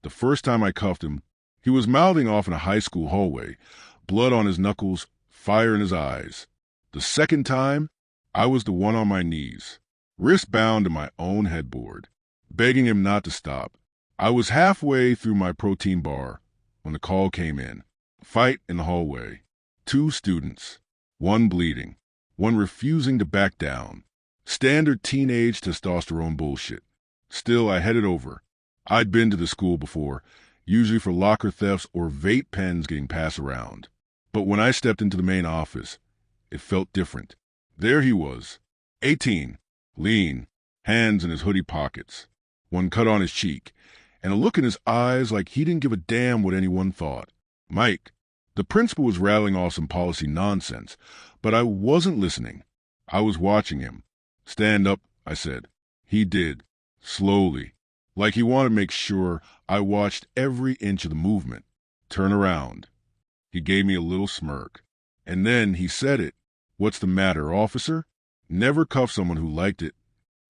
The first time I cuffed him, he was mouthing off in a high school hallway, blood on his knuckles, fire in his eyes. The second time, I was the one on my knees, wrist bound to my own headboard, begging him not to stop. I was halfway through my protein bar when the call came in. Fight in the hallway. 2 students, one bleeding, one refusing to back down. Standard teenage testosterone bullshit. Still, I headed over. I'd been to the school before, usually for locker thefts or vape pens getting passed around. But when I stepped into the main office, it felt different. There he was, 18, lean, hands in his hoodie pockets, one cut on his cheek, and a look in his eyes like he didn't give a damn what anyone thought. Mike. The principal was rattling off some policy nonsense, but I wasn't listening. I was watching him. Stand up, I said. He did, slowly, like he wanted to make sure I watched every inch of the movement. Turn around. He gave me a little smirk. And then he said it. What's the matter, officer? Never cuff someone who liked it.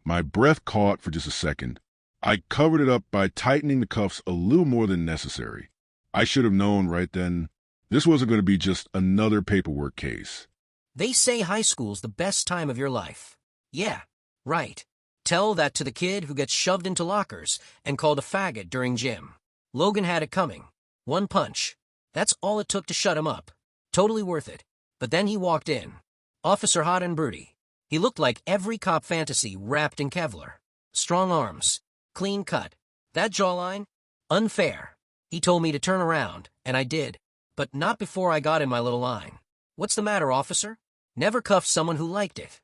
My breath caught for just a second. I covered it up by tightening the cuffs a little more than necessary. I should have known right then. This wasn't going to be just another paperwork case. They say high school's the best time of your life. Yeah, right. Tell that to the kid who gets shoved into lockers and called a faggot during gym. Logan had it coming. 1 punch. That's all it took to shut him up. Totally worth it. But then he walked in. Officer hot and broody. He looked like every cop fantasy wrapped in Kevlar. Strong arms. Clean cut. That jawline? Unfair. He told me to turn around, and I did. But not before I got in my little line. What's the matter, officer? Never cuffed someone who liked it.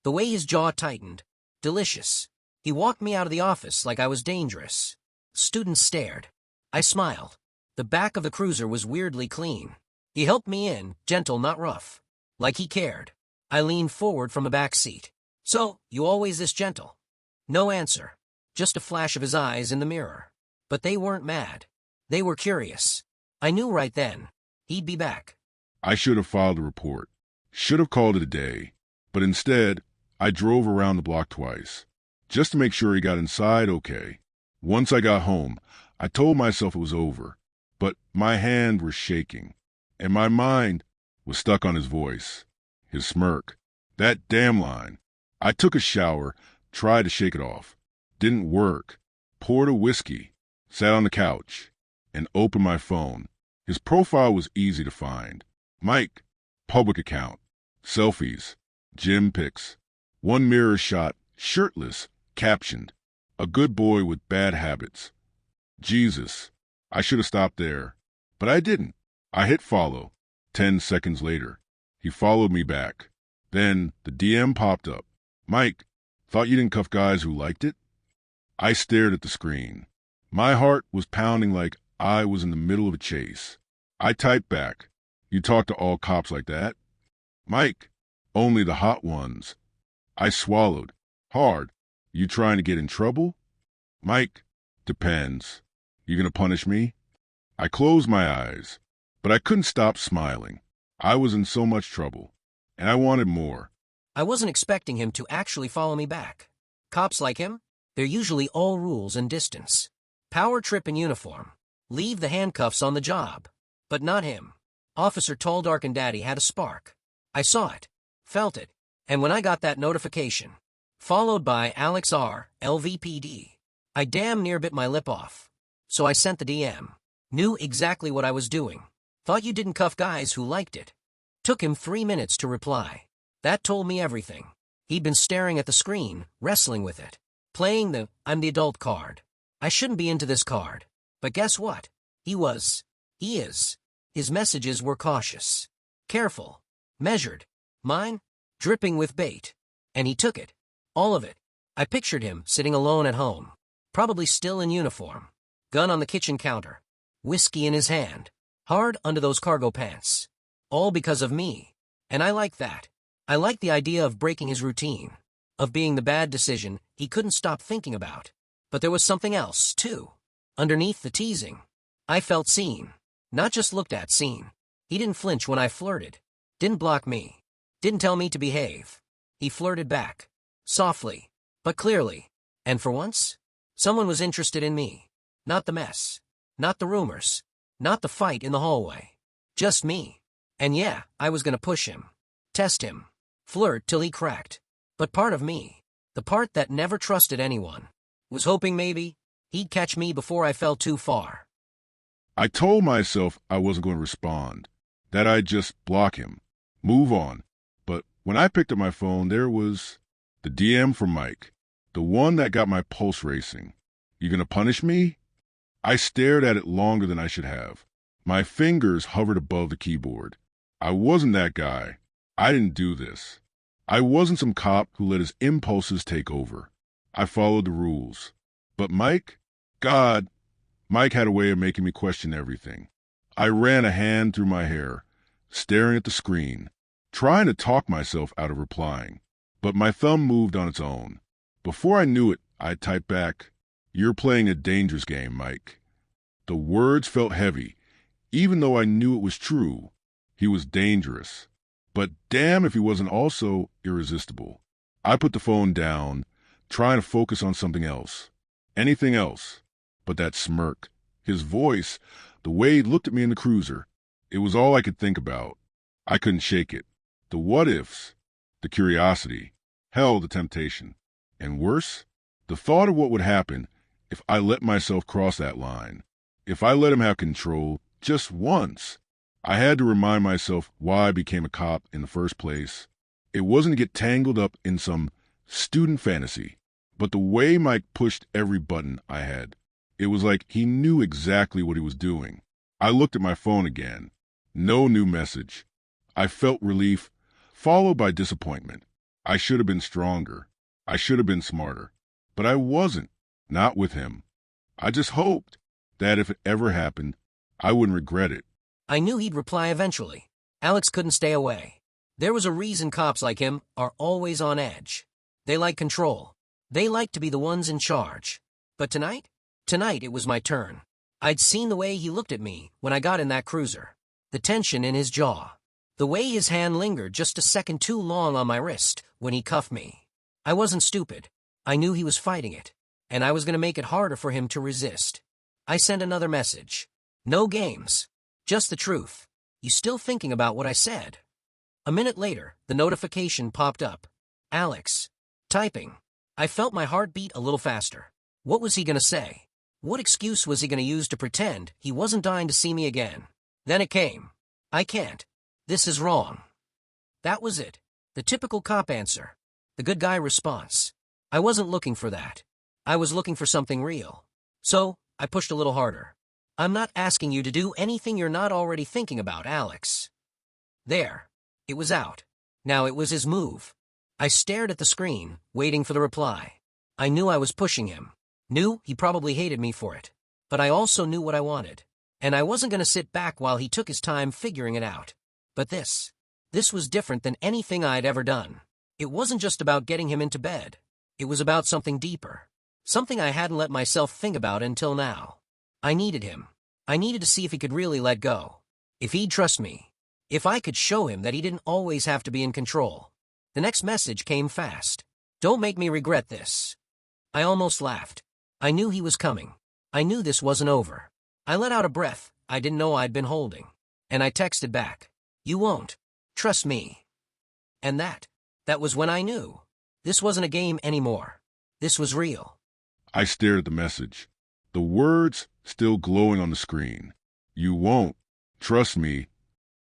The way his jaw tightened. Delicious. He walked me out of the office like I was dangerous. Students stared. I smiled. The back of the cruiser was weirdly clean. He helped me in, gentle, not rough. Like he cared. I leaned forward from a back seat. So, you always this gentle? No answer. Just a flash of his eyes in the mirror. But they weren't mad. They were curious. I knew right then. He'd be back. I should have filed a report. Should have called it a day. But instead, I drove around the block twice, just to make sure he got inside okay. Once I got home, I told myself it was over, but my hand was shaking, and my mind was stuck on his voice, his smirk, that damn line. I took a shower, tried to shake it off. Didn't work. Poured a whiskey, sat on the couch, and opened my phone. His profile was easy to find. Mike, public account, selfies, gym pics, one mirror shot, shirtless, captioned, a good boy with bad habits. Jesus, I should have stopped there, but I didn't. I hit follow. 10 seconds later, he followed me back. Then the DM popped up. Mike, thought you didn't cuff guys who liked it? I stared at the screen. My heart was pounding like I was in the middle of a chase. I typed back, you talk to all cops like that? Mike, only the hot ones. I swallowed. Hard. You trying to get in trouble? Mike, depends. You gonna punish me? I closed my eyes, but I couldn't stop smiling. I was in so much trouble, and I wanted more. I wasn't expecting him to actually follow me back. Cops like him? They're usually all rules and distance. Power trip in uniform. Leave the handcuffs on the job. But not him. Officer Tall, Dark, and Daddy had a spark. I saw it, felt it, and when I got that notification, followed by Alex R, LVPD, I damn near bit my lip off. So I sent the DM. Knew exactly what I was doing. Thought you didn't cuff guys who liked it. Took him 3 minutes to reply. That told me everything. He'd been staring at the screen, wrestling with it. Playing the I'm the adult card. I shouldn't be into this card. But guess what? He was. He is. His messages were cautious. Careful. Measured. Mine? Dripping with bait. And he took it. All of it. I pictured him sitting alone at home. Probably still in uniform. Gun on the kitchen counter. Whiskey in his hand. Hard under those cargo pants. All because of me. And I like that. I like the idea of breaking his routine. Of being the bad decision he couldn't stop thinking about. But there was something else, too. Underneath the teasing. I felt seen. Not just looked at, seen. He didn't flinch when I flirted. Didn't block me. Didn't tell me to behave. He flirted back. Softly. But clearly. And for once, someone was interested in me. Not the mess. Not the rumors. Not the fight in the hallway. Just me. And yeah, I was gonna push him. Test him. Flirt till he cracked. But part of me, the part that never trusted anyone, was hoping maybe he'd catch me before I fell too far. I told myself I wasn't going to respond, that I'd just block him, move on. But when I picked up my phone, there was the DM from Mike, the one that got my pulse racing. You gonna punish me? I stared at it longer than I should have. My fingers hovered above the keyboard. I wasn't that guy. I didn't do this. I wasn't some cop who let his impulses take over. I followed the rules. But Mike? God, Mike had a way of making me question everything. I ran a hand through my hair, staring at the screen, trying to talk myself out of replying. But my thumb moved on its own. Before I knew it, I typed back, "You're playing a dangerous game, Mike." The words felt heavy, even though I knew it was true. He was dangerous. But damn if he wasn't also irresistible. I put the phone down, trying to focus on something else. Anything else. But that smirk, his voice, the way he looked at me in the cruiser, it was all I could think about. I couldn't shake it. The what-ifs, the curiosity, hell, the temptation. And worse, the thought of what would happen if I let myself cross that line. If I let him have control just once. I had to remind myself why I became a cop in the first place. It wasn't to get tangled up in some student fantasy, but the way Mike pushed every button I had. It was like he knew exactly what he was doing. I looked at my phone again. No new message. I felt relief, followed by disappointment. I should have been stronger. I should have been smarter. But I wasn't. Not with him. I just hoped that if it ever happened, I wouldn't regret it. I knew he'd reply eventually. Alex couldn't stay away. There was a reason cops like him are always on edge. They like control. They like to be the ones in charge. But tonight it was my turn. I'd seen the way he looked at me when I got in that cruiser. The tension in his jaw. The way his hand lingered just a second too long on my wrist when he cuffed me. I wasn't stupid. I knew he was fighting it. And I was going to make it harder for him to resist. I sent another message. No games. Just the truth. You still thinking about what I said? A minute later, the notification popped up. Alex. Typing. I felt my heart beat a little faster. What was he going to say? What excuse was he going to use to pretend he wasn't dying to see me again? Then it came. I can't. This is wrong. That was it. The typical cop answer. The good guy response. I wasn't looking for that. I was looking for something real. So, I pushed a little harder. I'm not asking you to do anything you're not already thinking about, Alex. There. It was out. Now it was his move. I stared at the screen, waiting for the reply. I knew I was pushing him. Knew he probably hated me for it. But I also knew what I wanted. And I wasn't going to sit back while he took his time figuring it out. But this was different than anything I'd ever done. It wasn't just about getting him into bed. It was about something deeper. Something I hadn't let myself think about until now. I needed him. I needed to see if he could really let go. If he'd trust me. If I could show him that he didn't always have to be in control. The next message came fast. Don't make me regret this. I almost laughed. I knew he was coming. I knew this wasn't over. I let out a breath I didn't know I'd been holding. And I texted back. You won't. Trust me. And that was when I knew. This wasn't a game anymore. This was real. I stared at the message. The words still glowing on the screen. You won't. Trust me.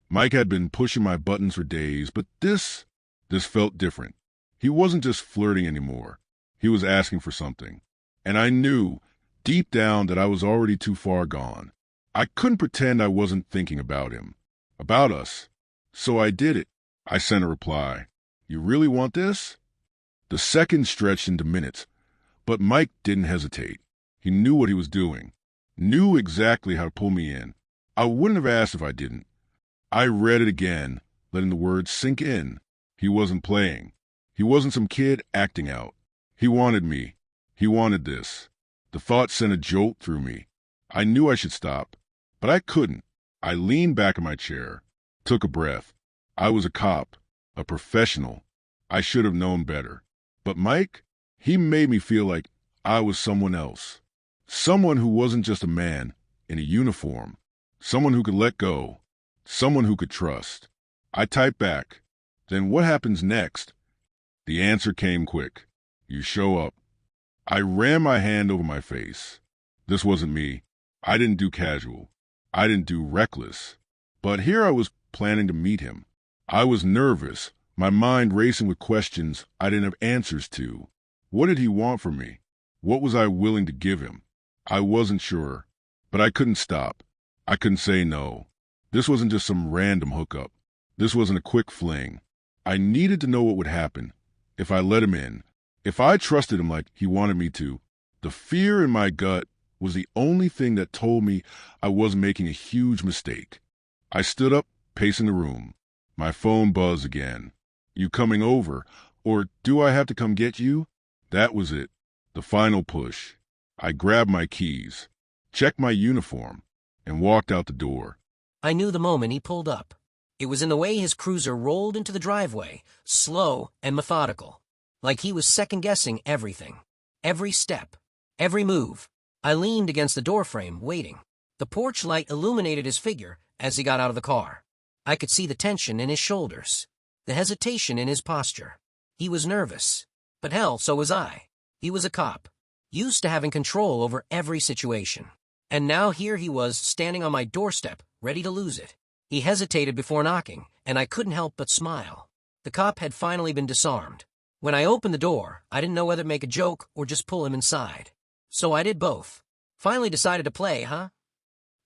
Mike had been pushing my buttons for days, but this felt different. He wasn't just flirting anymore. He was asking for something. And I knew, deep down, that I was already too far gone. I couldn't pretend I wasn't thinking about him. About us. So I did it. I sent a reply. You really want this? The seconds stretched into minutes, but Mike didn't hesitate. He knew what he was doing. Knew exactly how to pull me in. I wouldn't have asked if I didn't. I read it again, letting the words sink in. He wasn't playing. He wasn't some kid acting out. He wanted me. He wanted this. The thought sent a jolt through me. I knew I should stop, but I couldn't. I leaned back in my chair, took a breath. I was a cop, a professional. I should have known better. But Mike, he made me feel like I was someone else. Someone who wasn't just a man in a uniform. Someone who could let go. Someone who could trust. I typed back, "Then what happens next?" The answer came quick. "You show up." I ran my hand over my face. This wasn't me. I didn't do casual. I didn't do reckless. But here I was planning to meet him. I was nervous, my mind racing with questions I didn't have answers to. What did he want from me? What was I willing to give him? I wasn't sure, but I couldn't stop. I couldn't say no. This wasn't just some random hookup. This wasn't a quick fling. I needed to know what would happen if I let him in, if I trusted him like he wanted me to. The fear in my gut was the only thing that told me I was making a huge mistake. I stood up, pacing the room. My phone buzzed again. "You coming over? Or do I have to come get you?" That was it. The final push. I grabbed my keys, checked my uniform, and walked out the door. I knew the moment he pulled up. It was in the way his cruiser rolled into the driveway, slow and methodical, like he was second-guessing everything. Every step, every move. I leaned against the doorframe, waiting. The porch light illuminated his figure as he got out of the car. I could see the tension in his shoulders, the hesitation in his posture. He was nervous. But hell, so was I. He was a cop, used to having control over every situation. And now here he was, standing on my doorstep, ready to lose it. He hesitated before knocking, and I couldn't help but smile. The cop had finally been disarmed. When I opened the door, I didn't know whether to make a joke or just pull him inside. So I did both. "Finally decided to play, huh?"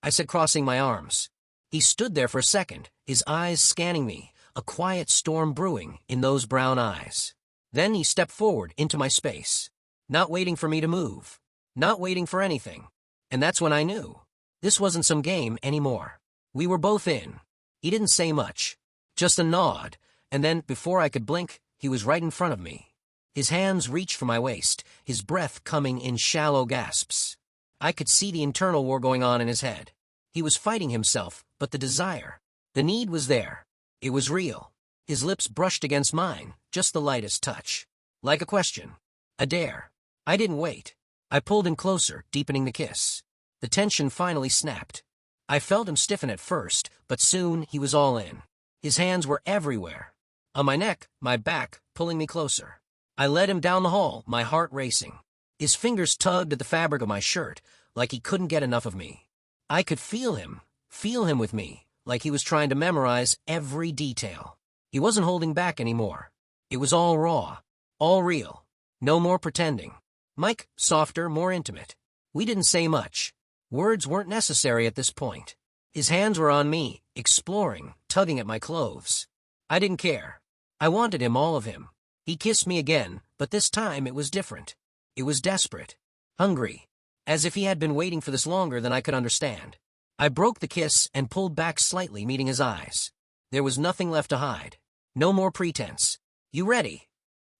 I said, crossing my arms. He stood there for a second, his eyes scanning me, a quiet storm brewing in those brown eyes. Then he stepped forward into my space, not waiting for me to move, not waiting for anything. And that's when I knew. This wasn't some game anymore. We were both in. He didn't say much, just a nod, and then, before I could blink, he was right in front of me. His hands reached for my waist, his breath coming in shallow gasps. I could see the internal war going on in his head. He was fighting himself, but the desire, the need was there. It was real. His lips brushed against mine, just the lightest touch. Like a question. A dare. I didn't wait. I pulled him closer, deepening the kiss. The tension finally snapped. I felt him stiffen at first, but soon he was all in. His hands were everywhere. On my neck, my back, pulling me closer. I led him down the hall, my heart racing. His fingers tugged at the fabric of my shirt, like he couldn't get enough of me. I could feel him with me, like he was trying to memorize every detail. He wasn't holding back anymore. It was all raw, all real. No more pretending. Mike, softer, more intimate. We didn't say much. Words weren't necessary at this point. His hands were on me, exploring, tugging at my clothes. I didn't care. I wanted him, all of him. He kissed me again, but this time it was different. It was desperate, hungry, as if he had been waiting for this longer than I could understand. I broke the kiss and pulled back slightly, meeting his eyes. There was nothing left to hide. No more pretense. "You ready?"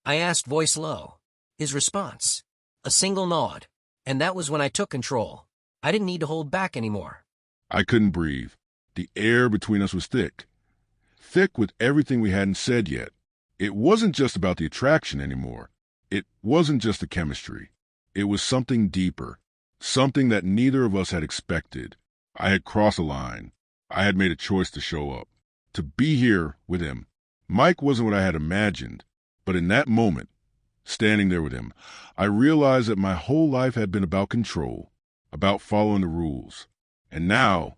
I asked, voice low. His response, a single nod, and that was when I took control. I didn't need to hold back anymore. I couldn't breathe. The air between us was thick. Thick with everything we hadn't said yet. It wasn't just about the attraction anymore. It wasn't just the chemistry. It was something deeper. Something that neither of us had expected. I had crossed a line. I had made a choice to show up. To be here with him. Mike wasn't what I had imagined. But in that moment, standing there with him, I realized that my whole life had been about control. About following the rules. And now,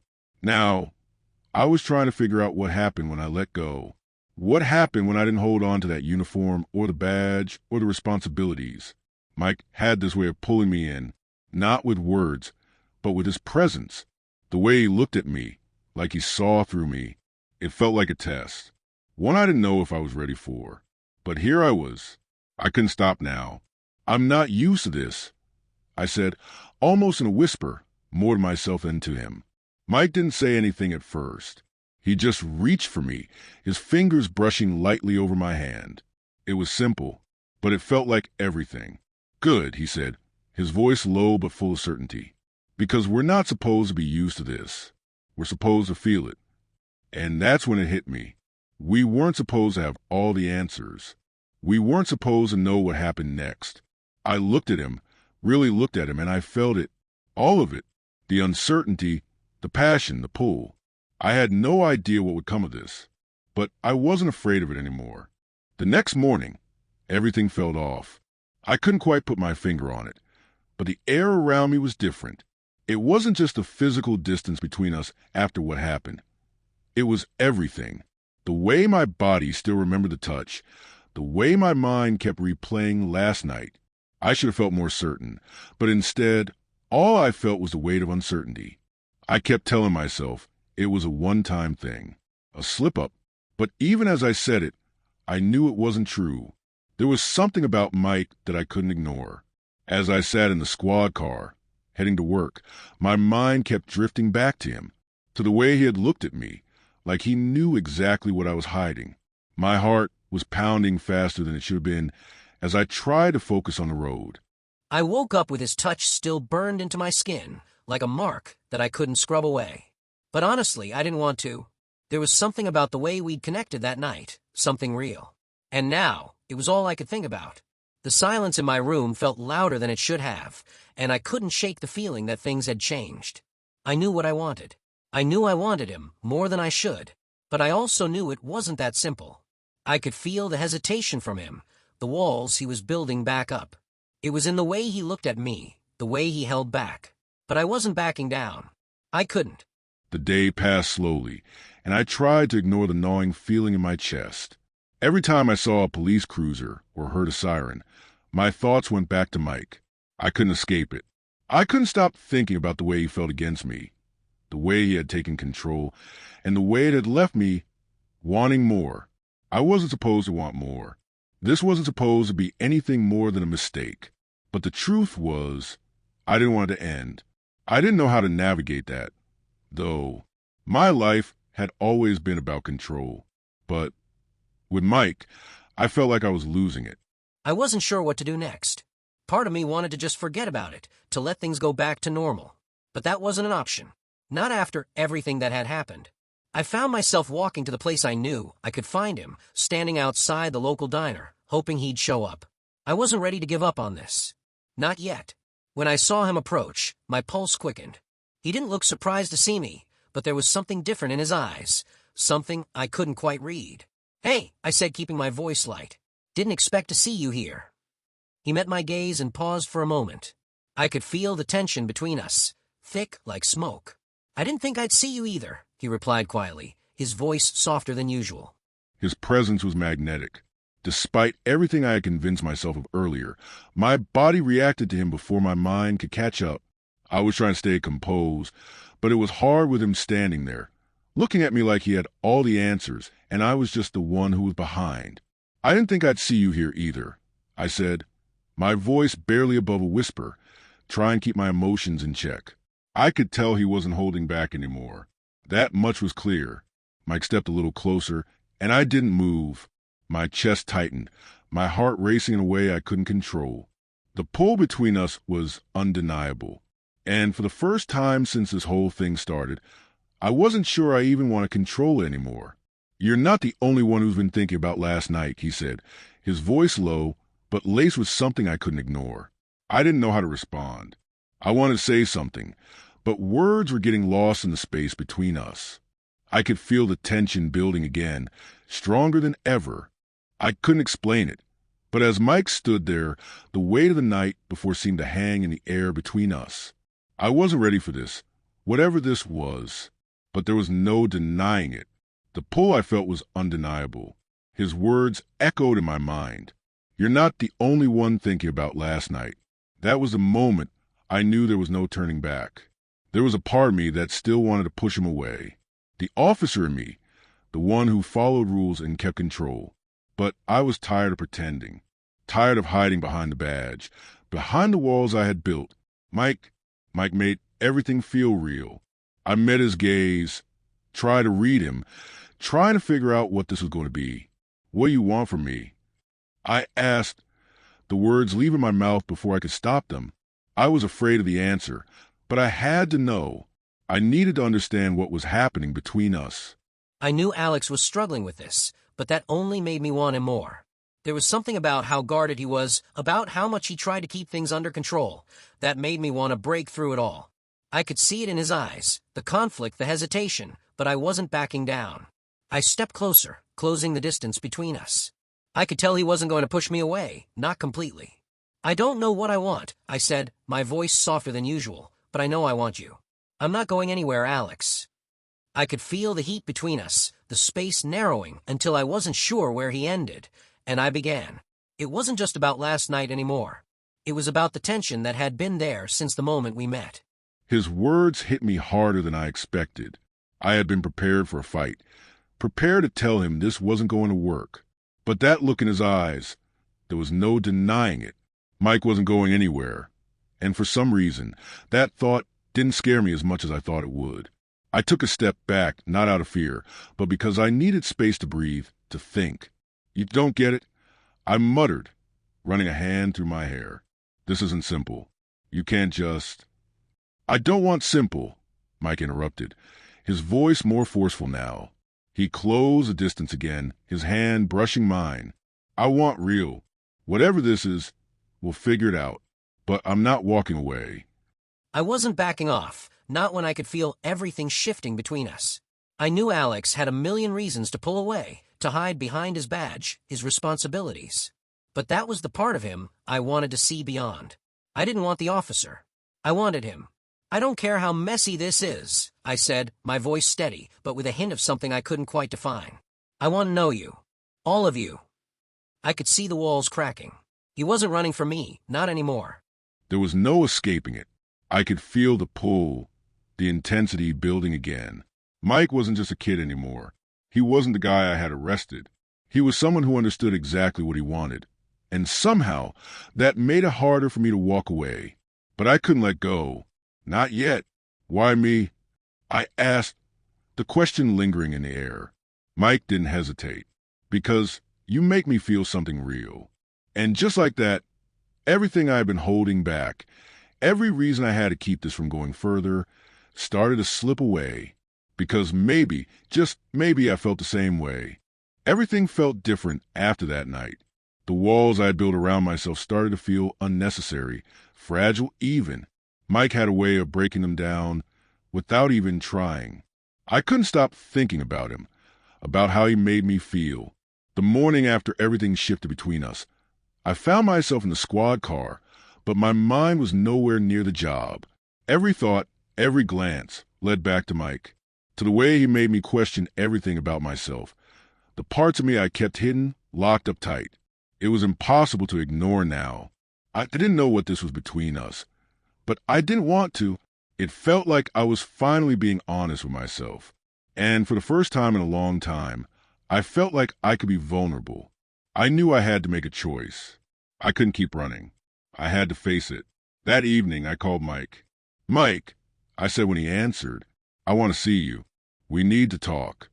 I was trying to figure out what happened when I let go. What happened when I didn't hold on to that uniform or the badge or the responsibilities? Mike had this way of pulling me in, not with words, but with his presence. The way he looked at me, like he saw through me. It felt like a test. One I didn't know if I was ready for. But here I was. I couldn't stop now. "I'm not used to this," I said, almost in a whisper, more to myself than to him. Mike didn't say anything at first. He just reached for me, his fingers brushing lightly over my hand. It was simple, but it felt like everything. "Good," he said, his voice low but full of certainty. "Because we're not supposed to be used to this. We're supposed to feel it." And that's when it hit me. We weren't supposed to have all the answers. We weren't supposed to know what happened next. I looked at him, really looked at him, and I felt it. All of it. The uncertainty, the passion, the pull. I had no idea what would come of this, but I wasn't afraid of it anymore. The next morning, everything felt off. I couldn't quite put my finger on it, but the air around me was different. It wasn't just the physical distance between us after what happened. It was everything. The way my body still remembered the touch, the way my mind kept replaying last night. I should have felt more certain, but instead, all I felt was the weight of uncertainty. I kept telling myself it was a one-time thing, a slip-up, but even as I said it, I knew it wasn't true. There was something about Mike that I couldn't ignore. As I sat in the squad car, heading to work, my mind kept drifting back to him, to the way he had looked at me, like he knew exactly what I was hiding. My heart was pounding faster than it should have been as I tried to focus on the road. I woke up with his touch still burned into my skin, like a mark that I couldn't scrub away. But honestly, I didn't want to. There was something about the way we'd connected that night, something real. And now, it was all I could think about. The silence in my room felt louder than it should have, and I couldn't shake the feeling that things had changed. I knew what I wanted. I knew I wanted him more than I should, but I also knew it wasn't that simple. I could feel the hesitation from him, the walls he was building back up. It was in the way he looked at me, the way he held back. But I wasn't backing down. I couldn't. The day passed slowly, and I tried to ignore the gnawing feeling in my chest. Every time I saw a police cruiser or heard a siren, my thoughts went back to Mike. I couldn't escape it. I couldn't stop thinking about the way he felt against me, the way he had taken control, and the way it had left me wanting more. I wasn't supposed to want more. This wasn't supposed to be anything more than a mistake. But the truth was, I didn't want it to end. I didn't know how to navigate that, though. My life had always been about control. But with Mike, I felt like I was losing it. I wasn't sure what to do next. Part of me wanted to just forget about it, to let things go back to normal. But that wasn't an option. Not after everything that had happened. I found myself walking to the place I knew I could find him, standing outside the local diner, hoping he'd show up. I wasn't ready to give up on this. Not yet. When I saw him approach, my pulse quickened. He didn't look surprised to see me, but there was something different in his eyes, something I couldn't quite read. "Hey," I said, keeping my voice light. "Didn't expect to see you here." He met my gaze and paused for a moment. I could feel the tension between us, thick like smoke. "I didn't think I'd see you either," he replied quietly, his voice softer than usual. His presence was magnetic. Despite everything I had convinced myself of earlier, my body reacted to him before my mind could catch up. I was trying to stay composed, but it was hard with him standing there, looking at me like he had all the answers, and I was just the one who was behind. "I didn't think I'd see you here either," I said, my voice barely above a whisper, trying to keep my emotions in check. I could tell he wasn't holding back anymore. That much was clear. Mike stepped a little closer, and I didn't move. My chest tightened, my heart racing in a way I couldn't control. The pull between us was undeniable. And for the first time since this whole thing started, I wasn't sure I even want to control it anymore. "You're not the only one who's been thinking about last night," he said, his voice low, but laced with something I couldn't ignore. I didn't know how to respond. I wanted to say something, but words were getting lost in the space between us. I could feel the tension building again, stronger than ever. I couldn't explain it, but as Mike stood there, the weight of the night before seemed to hang in the air between us. I wasn't ready for this, whatever this was, but there was no denying it. The pull I felt was undeniable. His words echoed in my mind. "You're not the only one thinking about last night." That was the moment I knew there was no turning back. There was a part of me that still wanted to push him away. The officer in me, the one who followed rules and kept control. But I was tired of pretending, tired of hiding behind the badge, behind the walls I had built. Mike made everything feel real. I met his gaze, tried to read him, trying to figure out what this was going to be. "What do you want from me?" I asked, the words leaving my mouth before I could stop them. I was afraid of the answer, but I had to know. I needed to understand what was happening between us. I knew Alex was struggling with this, but that only made me want him more. There was something about how guarded he was, about how much he tried to keep things under control, that made me want to break through it all. I could see it in his eyes, the conflict, the hesitation, but I wasn't backing down. I stepped closer, closing the distance between us. I could tell he wasn't going to push me away, not completely. "I don't know what I want," I said, my voice softer than usual, "but I know I want you. I'm not going anywhere, Alex." I could feel the heat between us, the space narrowing until I wasn't sure where he ended, and I began. It wasn't just about last night anymore. It was about the tension that had been there since the moment we met. His words hit me harder than I expected. I had been prepared for a fight, prepared to tell him this wasn't going to work. But that look in his eyes, there was no denying it. Mike wasn't going anywhere. And for some reason, that thought didn't scare me as much as I thought it would. I took a step back, not out of fear, but because I needed space to breathe, to think. "You don't get it?" I muttered, running a hand through my hair. "This isn't simple. You can't just—" "I don't want simple," Mike interrupted, his voice more forceful now. He closed the distance again, his hand brushing mine. "I want real. Whatever this is, we'll figure it out. But I'm not walking away." I wasn't backing off, not when I could feel everything shifting between us. I knew Alex had a million reasons to pull away, to hide behind his badge, his responsibilities. But that was the part of him I wanted to see beyond. I didn't want the officer. I wanted him. "I don't care how messy this is," I said, my voice steady, but with a hint of something I couldn't quite define. "I want to know you. All of you." I could see the walls cracking. He wasn't running from me, not anymore. There was no escaping it. I could feel the pull, the intensity building again. Mike wasn't just a kid anymore. He wasn't the guy I had arrested. He was someone who understood exactly what he wanted. And somehow, that made it harder for me to walk away. But I couldn't let go. Not yet. "Why me?" I asked, the question lingering in the air. Mike didn't hesitate. "Because you make me feel something real." And just like that, everything I had been holding back, every reason I had to keep this from going further, started to slip away. Because maybe, just maybe, I felt the same way. Everything felt different after that night. The walls I had built around myself started to feel unnecessary, fragile even. Mike had a way of breaking them down without even trying. I couldn't stop thinking about him, about how he made me feel. The morning after everything shifted between us, I found myself in the squad car, but my mind was nowhere near the job. Every thought, every glance led back to Mike, to the way he made me question everything about myself. The parts of me I kept hidden, locked up tight. It was impossible to ignore now. I didn't know what this was between us, but I didn't want to. It felt like I was finally being honest with myself. And for the first time in a long time, I felt like I could be vulnerable. I knew I had to make a choice. I couldn't keep running. I had to face it. That evening, I called Mike. "Mike," I said when he answered, "I want to see you. We need to talk."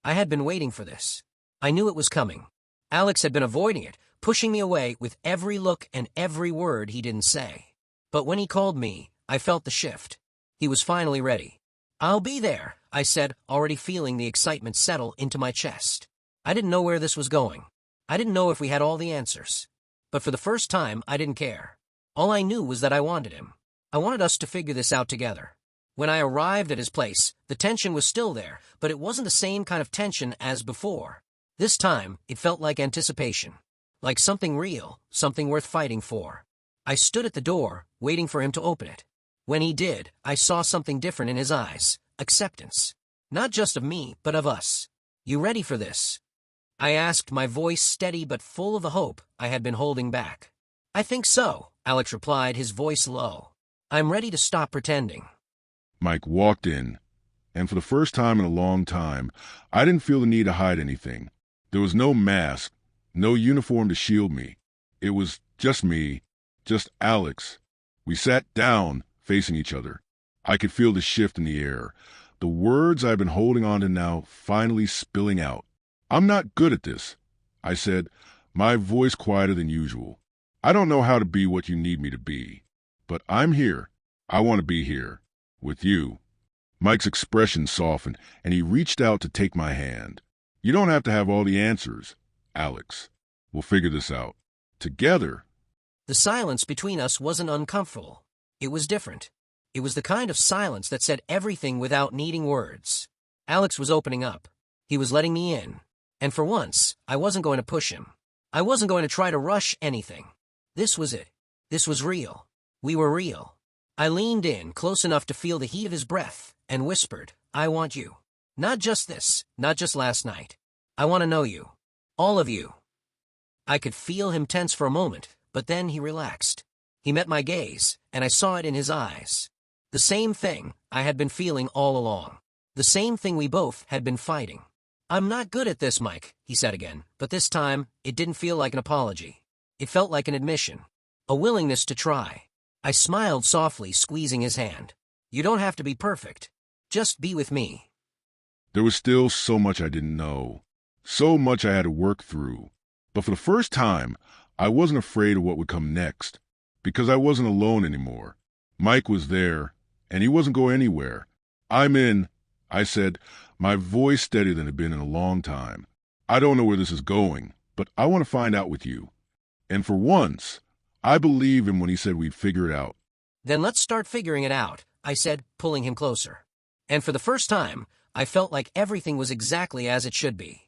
I had been waiting for this. I knew it was coming. Alex had been avoiding it, pushing me away with every look and every word he didn't say. But when he called me, I felt the shift. He was finally ready. "I'll be there," I said, already feeling the excitement settle into my chest. I didn't know where this was going. I didn't know if we had all the answers. But for the first time, I didn't care. All I knew was that I wanted him. I wanted us to figure this out together. When I arrived at his place, the tension was still there, but it wasn't the same kind of tension as before. This time, it felt like anticipation. Like something real, something worth fighting for. I stood at the door, waiting for him to open it. When he did, I saw something different in his eyes. Acceptance. Not just of me, but of us. "You ready for this?" I asked, my voice steady but full of the hope I had been holding back. "I think so," Alex replied, his voice low. "I'm ready to stop pretending." Mike walked in, and for the first time in a long time, I didn't feel the need to hide anything. There was no mask, no uniform to shield me. It was just me, just Alex. We sat down, facing each other. I could feel the shift in the air, the words I've been holding on to now finally spilling out. "I'm not good at this," I said, my voice quieter than usual. "I don't know how to be what you need me to be, but I'm here. I want to be here, with you." Mike's expression softened, and he reached out to take my hand. "You don't have to have all the answers, Alex. We'll figure this out. Together. The silence between us wasn't uncomfortable. It was different. It was the kind of silence that said everything without needing words. Alex was opening up. He was letting me in. And for once, I wasn't going to push him. I wasn't going to try to rush anything. This was it. This was real. We were real. I leaned in close enough to feel the heat of his breath and whispered, I want you. Not just this, not just last night. I want to know you. All of you. I could feel him tense for a moment, but then he relaxed. He met my gaze, and I saw it in his eyes. The same thing I had been feeling all along. The same thing we both had been fighting. I'm not good at this, Mike, he said again, but this time, it didn't feel like an apology. It felt like an admission. A willingness to try. I smiled softly, squeezing his hand. You don't have to be perfect. Just be with me. There was still so much I didn't know. So much I had to work through. But for the first time, I wasn't afraid of what would come next. Because I wasn't alone anymore. Mike was there, and he wasn't going anywhere. I'm in, I said, my voice steadier than it had been in a long time. I don't know where this is going, but I want to find out with you. And for once, I believed him when he said we'd figure it out. Then let's start figuring it out, I said, pulling him closer. And for the first time, I felt like everything was exactly as it should be.